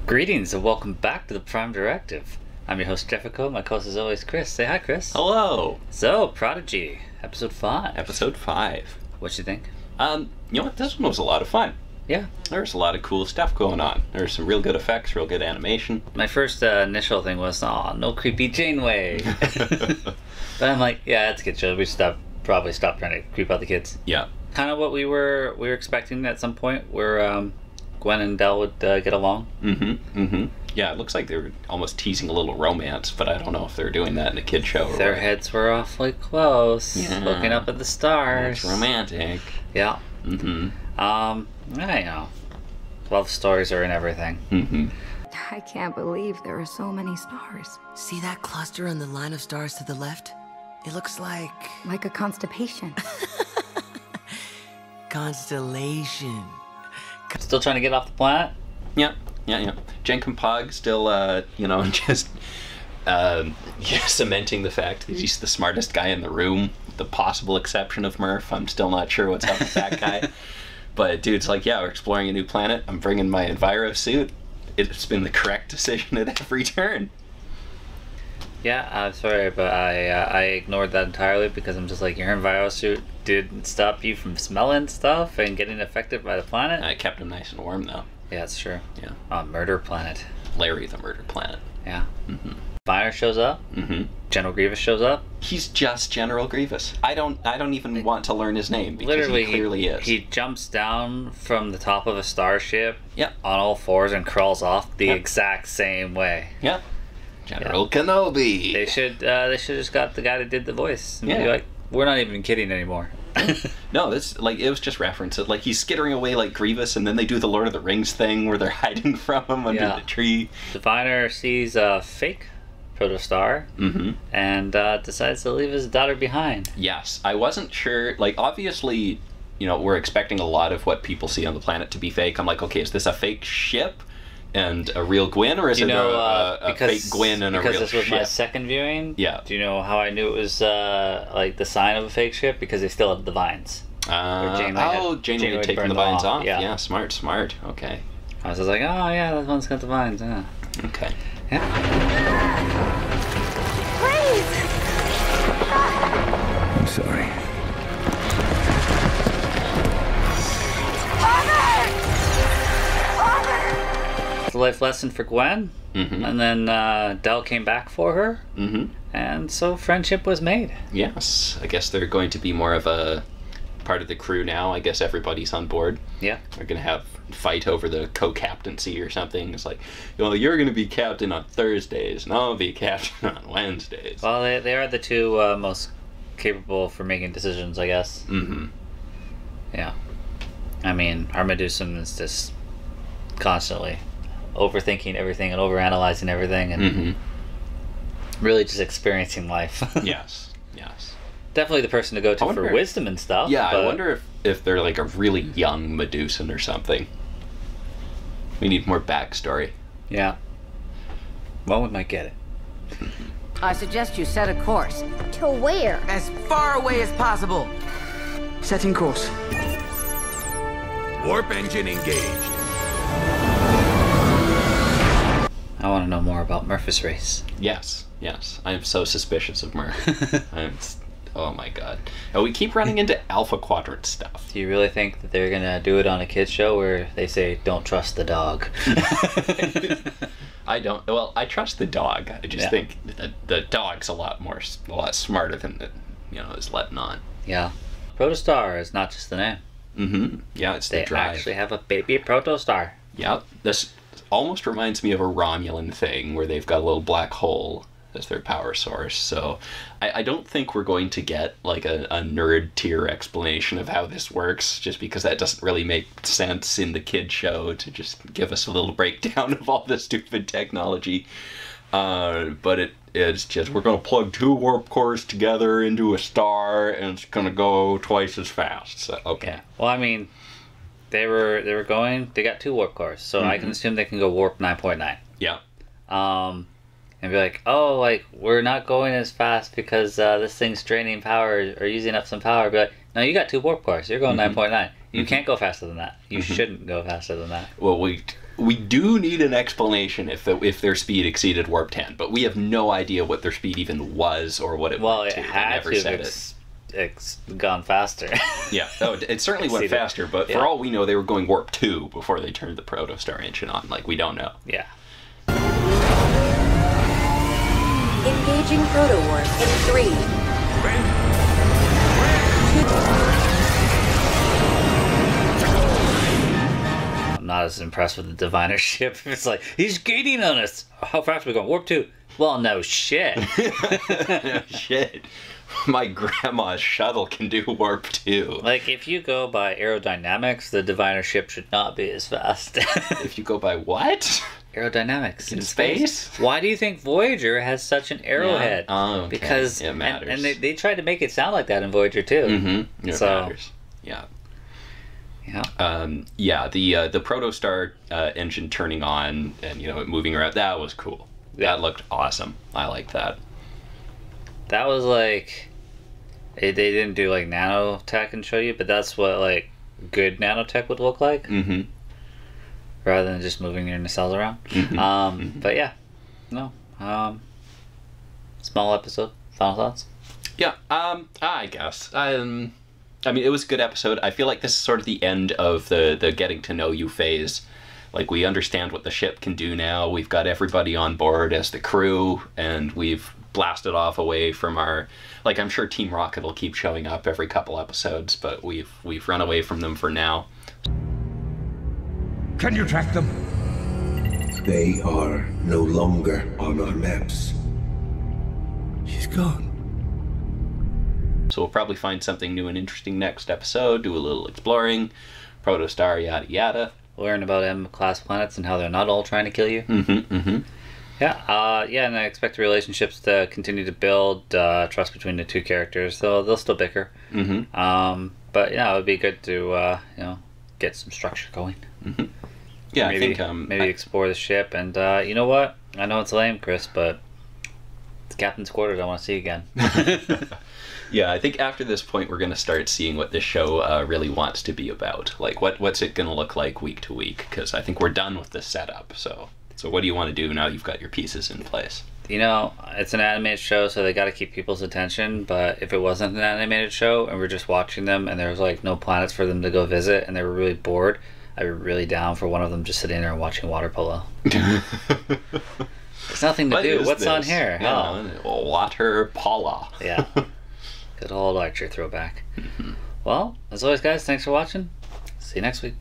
Greetings and welcome back to the Prime Directive. I'm your host Jefficho, my co-host is always Chris. Say hi, Chris. Hello. So, Prodigy, episode 5. Episode 5. What'd you think? You know what? This one was a lot of fun. Yeah. There's a lot of cool stuff going on. There's some real good effects, real good animation. My first initial thing was, oh, no creepy Janeway. But I'm like, yeah, that's a kid show. We should probably stop trying to creep out the kids. Yeah. Kind of what we were expecting at some point, where Gwyn and Del would get along. Yeah, it looks like they were almost teasing a little romance, but I don't know if they're doing that in a kid show. Or Their what. heads were awfully close, looking up at the stars. It's romantic. Yeah. I know. Love stories are in everything. I can't believe there are so many stars. See that cluster in the line of stars to the left? It looks like Like a constipation. constellation. Still trying to get off the planet? Yeah. Jankom still, just cementing the fact that he's the smartest guy in the room, with the possible exception of Murf. I'm still not sure what's up with that guy. But dude's like, yeah, we're exploring a new planet. I'm bringing my Enviro suit. It's been the correct decision at every turn. Yeah, I'm sorry, but I ignored that entirely because I'm just like, your Enviro suit didn't stop you from smelling stuff and getting affected by the planet? I kept him nice and warm, though. Yeah, that's true. Yeah. Murder planet. Larry the Murder Planet. Yeah. Fire shows up. General Grievous shows up. He's just General Grievous. I don't even want to learn his name because Literally, he clearly is. He jumps down from the top of a starship Yep. on all fours and crawls off the exact same way. Yep. General Kenobi. They should just got the guy that did the voice. And be like, we're not even kidding anymore. No, this it was just reference. Like he's skittering away like Grievous, and then they do the Lord of the Rings thing where they're hiding from him under the tree. Diviner sees a fake protostar and decides to leave his daughter behind. Yes, I wasn't sure. Like obviously, we're expecting a lot of what people see on the planet to be fake. I'm like, okay, is this a fake ship and a real Gwyn, or is it a fake Gwyn and a real ship? Because this was my second viewing. Yeah. Do you know how I knew it was like the sign of a fake ship? Because they still had the vines. Janeway had taken the vines off. Yeah, smart. Okay. I was just like, oh yeah, that one's got the vines. Yeah. Okay. Yeah. Please! I'm sorry. The life lesson for Gwyn. And then Del came back for her. And so friendship was made. Yes. I guess they're going to be more of a part of the crew now. I guess everybody's on board. Yeah. They're going to have fight over the co-captaincy or something. It's like, you're going to be captain on Thursdays, and I'll be captain on Wednesdays. Well, they are the two most capable for making decisions, I guess. Yeah. I mean, our Medusan is just constantly overthinking everything and overanalyzing everything and really just experiencing life. Yes. Definitely the person to go to for wisdom and stuff. Yeah, I wonder if they're like a really young Medusan or something. We need more backstory. Yeah. Well, we might get it. I suggest you set a course. To where? As far away as possible. Setting course. Warp engine engaged. I want to know more about Murf's race. Yes. I am so suspicious of Murf. Oh my god. Oh, we keep running into Alpha Quadrant stuff. Do you really think that they're going to do it on a kid's show where they say, don't trust the dog? I don't. Well, I trust the dog. I just think that the dog's a lot smarter than is letting on. Yeah. Protostar is not just the name. Yeah, it's the drive. They actually have a baby protostar. Yep. This almost reminds me of a Romulan thing where they've got a little black hole as their power source. So I don't think we're going to get like a nerd tier explanation of how this works, just because that doesn't really make sense in the kid show to just give us a little breakdown of all the stupid technology. But it's just, we're going to plug 2 warp cores together into a star and it's going to go twice as fast. So, okay. Yeah. Well, I mean, they got 2 warp cores, so I can assume they can go warp 9.9. Yeah. And be like, oh, like, we're not going as fast because this thing's draining power or using up some power. Be like, no, you got 2 warp cores. You're going 9.9. You can't go faster than that. You shouldn't go faster than that. Well, we do need an explanation if their speed exceeded warp 10, but we have no idea what their speed even was or what it went to. Well, it had to have gone faster. Yeah, it certainly went faster, but for all we know, they were going warp 2 before they turned the protostar engine on. Like, we don't know. Yeah. Engaging proto-warp in 3. I'm not as impressed with the Diviner ship. It's like, he's gaining on us. How fast are we going? Warp 2. Well, no shit. No shit. My grandma's shuttle can do warp 2. Like, if you go by aerodynamics, the Diviner ship should not be as fast. If you go by what? Aerodynamics in space? Why do you think Voyager has such an arrowhead? Yeah. Oh, okay. Because it matters. And they tried to make it sound like that in Voyager too. Mm-hmm. It matters. Yeah. Yeah. The protostar engine turning on and it moving around, that was cool. Yeah. That looked awesome. I liked that. That was like, they didn't do like nanotech and show you, but that's what like good nanotech would look like. Mm-hmm. Rather than just moving your nacelles around. Mm-hmm. But yeah, no. Small episode. Final thoughts? Yeah. I guess. I mean, it was a good episode. I feel like this is sort of the end of the getting to know you phase. Like, we understand what the ship can do now. We've got everybody on board as the crew, and we've blasted off away from our... Like, I'm sure Team Rocket will keep showing up every couple episodes, but we've run away from them for now. Can you track them? They are no longer on our maps. She's gone. So we'll probably find something new and interesting next episode, do a little exploring, protostar, yada yada. Learn about M-class planets and how they're not all trying to kill you. Yeah, and I expect the relationships to continue to build trust between the two characters. So they'll still bicker. But yeah, it would be good to get some structure going. Yeah, maybe, I think maybe explore the ship. And you know what? I know it's lame, Chris, but it's Captain's Quarters I want to see again. Yeah, I think after this point we're going to start seeing what this show really wants to be about. Like, what's it going to look like week to week? Because I think we're done with this setup. So what do you want to do now you've got your pieces in place? It's an animated show, so they got to keep people's attention. But if it wasn't an animated show and we're just watching them and there was like no planets for them to go visit and they were really bored, I'd be really down for one of them just sitting there and watching water polo. There's nothing to do. What's on here? Yeah, water polo. Yeah. Good old Archer throwback. Well, as always, guys, thanks for watching. See you next week.